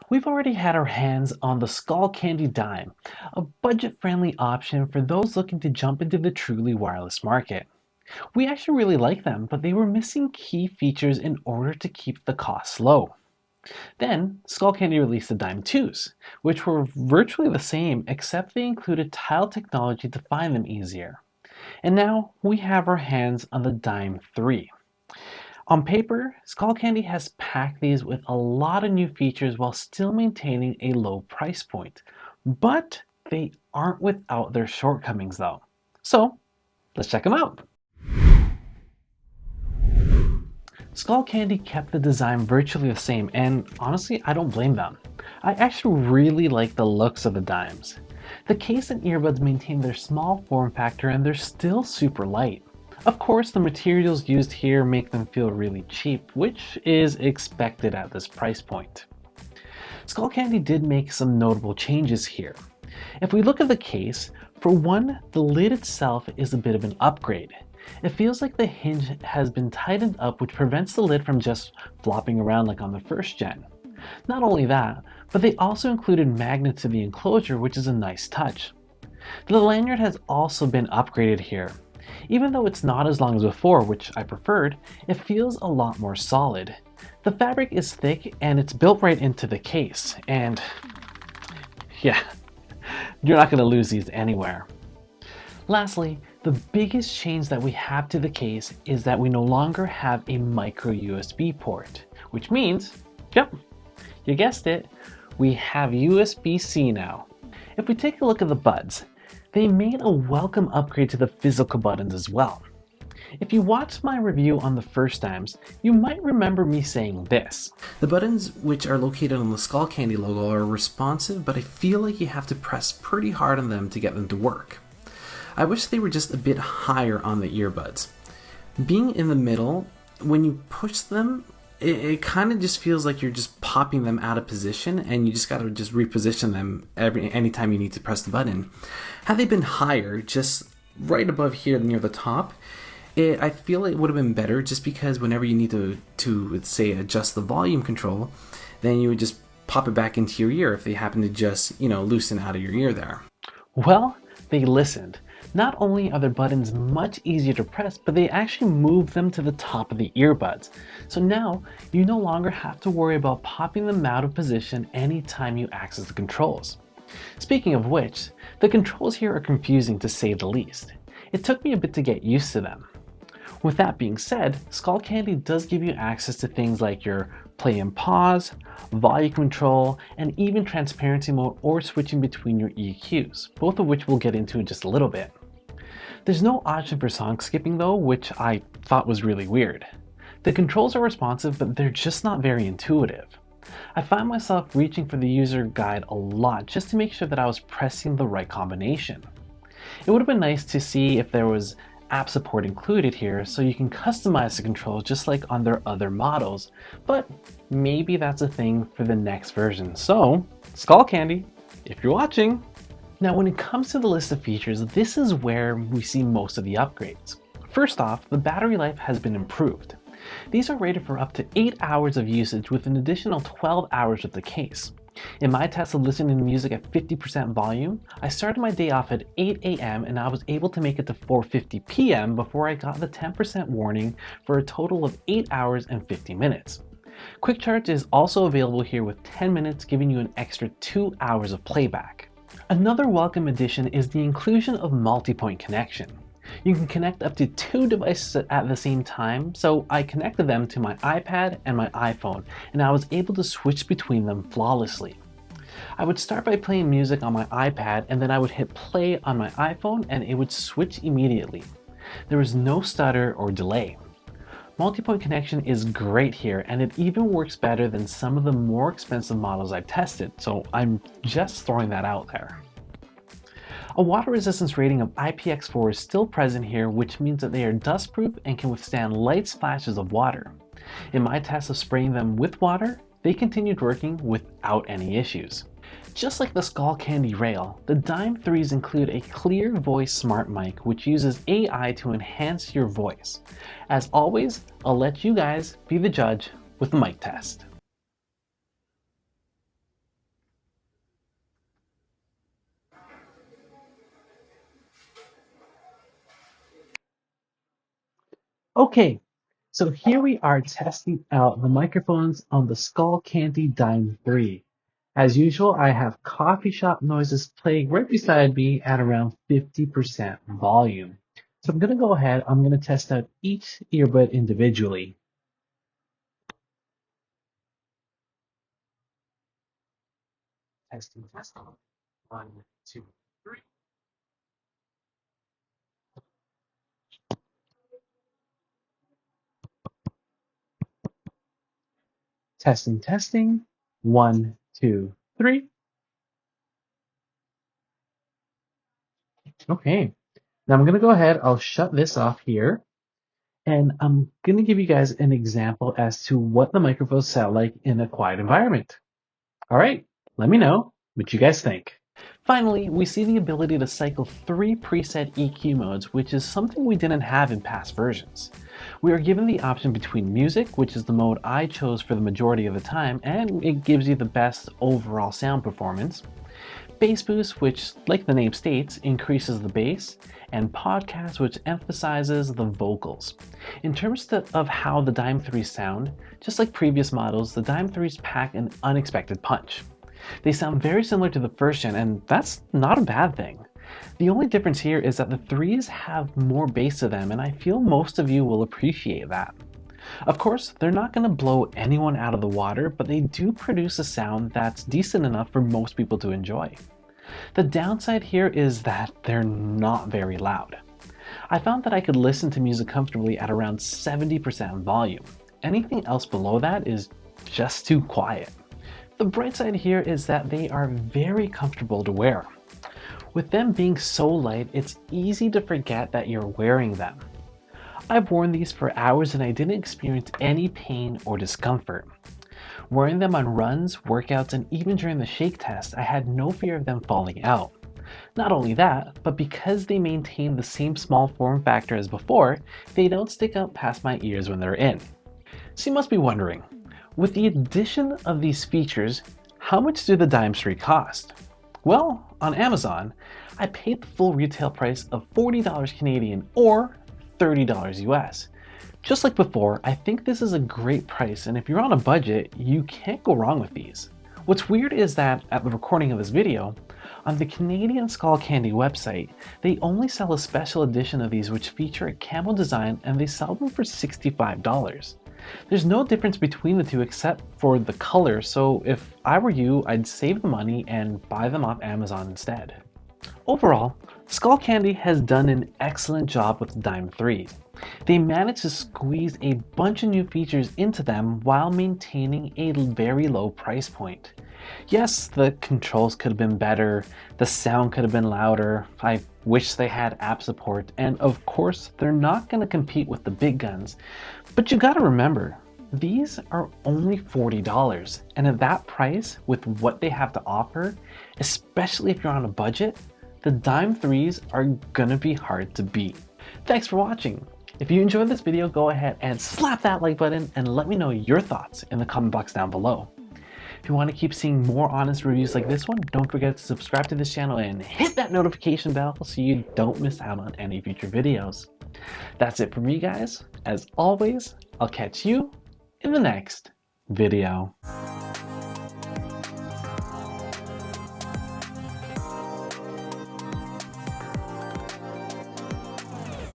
We've already had our hands on the Skullcandy Dime, a budget-friendly option for those looking to jump into the truly wireless market. We actually really like them, but they were missing key features in order to keep the costs low. Then, Skullcandy released the Dime 2s, which were virtually the same except they included tile technology to find them easier. And now we have our hands on the Dime 3. On paper, Skullcandy has packed these with a lot of new features while still maintaining a low price point. But they aren't without their shortcomings though. So, let's check them out. Skullcandy kept the design virtually the same, and honestly, I don't blame them. I actually really like the looks of the dimes. The case and earbuds maintain their small form factor and they're still super light. Of course, the materials used here make them feel really cheap, which is expected at this price point. Skullcandy did make some notable changes here. If we look at the case, for one, the lid itself is a bit of an upgrade. It feels like the hinge has been tightened up, which prevents the lid from just flopping around like on the first gen. Not only that, but they also included magnets to the enclosure, which is a nice touch. The lanyard has also been upgraded here. Even though it's not as long as before, which I preferred, it feels a lot more solid. The fabric is thick and it's built right into the case, and yeah, you're not going to lose these anywhere. Lastly, the biggest change that we have to the case is that we no longer have a micro USB port, which means, yep, you guessed it, we have USB-C now. If we take a look at the buds, they made a welcome upgrade to the physical buttons as well. If you watched my review on the first times, you might remember me saying this. The buttons, which are located on the Skullcandy logo, are responsive, but I feel like you have to press pretty hard on them to get them to work. I wish they were just a bit higher on the earbuds. Being in the middle, when you push them, it kind of just feels like you're just popping them out of position, and you just got to just reposition them anytime you need to press the button. Had they been higher, just right above here near the top, I feel it would have been better, just because whenever you need to say adjust the volume control, then you would just pop it back into your ear if they happen to just, loosen out of your ear there. Well, they listened. Not only are their buttons much easier to press, but they actually move them to the top of the earbuds. So now you no longer have to worry about popping them out of position anytime you access the controls. Speaking of which, the controls here are confusing to say the least. It took me a bit to get used to them. With that being said, Skullcandy does give you access to things like your play and pause, volume control, and even transparency mode or switching between your EQs, both of which we'll get into in just a little bit. There's no option for song skipping though, which I thought was really weird. The controls are responsive, but they're just not very intuitive. I find myself reaching for the user guide a lot just to make sure that I was pressing the right combination. It would have been nice to see if there was app support included here so you can customize the controls just like on their other models, but maybe that's a thing for the next version. So, Skullcandy, if you're watching. Now when it comes to the list of features, this is where we see most of the upgrades. First off, the battery life has been improved. These are rated for up to 8 hours of usage with an additional 12 hours with the case. In my test of listening to music at 50% volume, I started my day off at 8 a.m. and I was able to make it to 4:50 p.m. before I got the 10% warning for a total of 8 hours and 50 minutes. Quick Charge is also available here with 10 minutes, giving you an extra 2 hours of playback. Another welcome addition is the inclusion of multi-point connection. You can connect up to 2 devices at the same time, so I connected them to my iPad and my iPhone, and I was able to switch between them flawlessly. I would start by playing music on my iPad, and then I would hit play on my iPhone and it would switch immediately. There was no stutter or delay. Multi-point connection is great here, and it even works better than some of the more expensive models I've tested, so I'm just throwing that out there. A water resistance rating of IPX4 is still present here, which means that they are dustproof and can withstand light splashes of water. In my test of spraying them with water, they continued working without any issues. Just like the Skullcandy Rail, the Dime 3s include a clear voice smart mic which uses AI to enhance your voice. As always, I'll let you guys be the judge with the mic test. Okay, so here we are testing out the microphones on the Skullcandy Dime 3. As usual, I have coffee shop noises playing right beside me at around 50% volume. So I'm going to go ahead, I'm going to test out each earbud individually. Testing, testing. 1, 2, 3. Testing, testing. 1, 2, 3. Okay. Now I'm going to go ahead, I'll shut this off here. And I'm going to give you guys an example as to what the microphones sound like in a quiet environment. All right, let me know what you guys think. Finally, we see the ability to cycle 3 preset EQ modes, which is something we didn't have in past versions. We are given the option between music, which is the mode I chose for the majority of the time, and it gives you the best overall sound performance. Bass boost, which, like the name states, increases the bass, and podcast, which emphasizes the vocals. In terms of how the Dime 3s sound, just like previous models, the Dime 3s pack an unexpected punch. They sound very similar to the first gen, and that's not a bad thing. The only difference here is that the 3s have more bass to them, and I feel most of you will appreciate that. Of course, they're not going to blow anyone out of the water, but they do produce a sound that's decent enough for most people to enjoy. The downside here is that they're not very loud. I found that I could listen to music comfortably at around 70% volume. Anything else below that is just too quiet. The bright side here is that they are very comfortable to wear. With them being so light, it's easy to forget that you're wearing them. I've worn these for hours and I didn't experience any pain or discomfort. Wearing them on runs, workouts, and even during the shake test, I had no fear of them falling out. Not only that, but because they maintain the same small form factor as before, they don't stick out past my ears when they're in. So you must be wondering, with the addition of these features, how much do the Dime 3 cost? Well, on Amazon, I paid the full retail price of $40 Canadian or $30 US. Just like before, I think this is a great price, and if you're on a budget, you can't go wrong with these. What's weird is that at the recording of this video, on the Canadian Skullcandy website, they only sell a special edition of these which feature a camo design, and they sell them for $65. There's no difference between the two except for the color, so if I were you, I'd save the money and buy them off Amazon instead. Overall, Skullcandy has done an excellent job with the Dime 3. They managed to squeeze a bunch of new features into them while maintaining a very low price point. Yes, the controls could have been better, the sound could have been louder, I wish they had app support, and of course they're not going to compete with the big guns. But you gotta remember, these are only $40, and at that price, with what they have to offer, especially if you're on a budget, the Dime 3s are gonna be hard to beat. Thanks for watching. If you enjoyed this video, go ahead and slap that like button and let me know your thoughts in the comment box down below. If you want to keep seeing more honest reviews like this one, don't forget to subscribe to this channel and hit that notification bell so you don't miss out on any future videos. That's it for me, guys. As always, I'll catch you in the next video.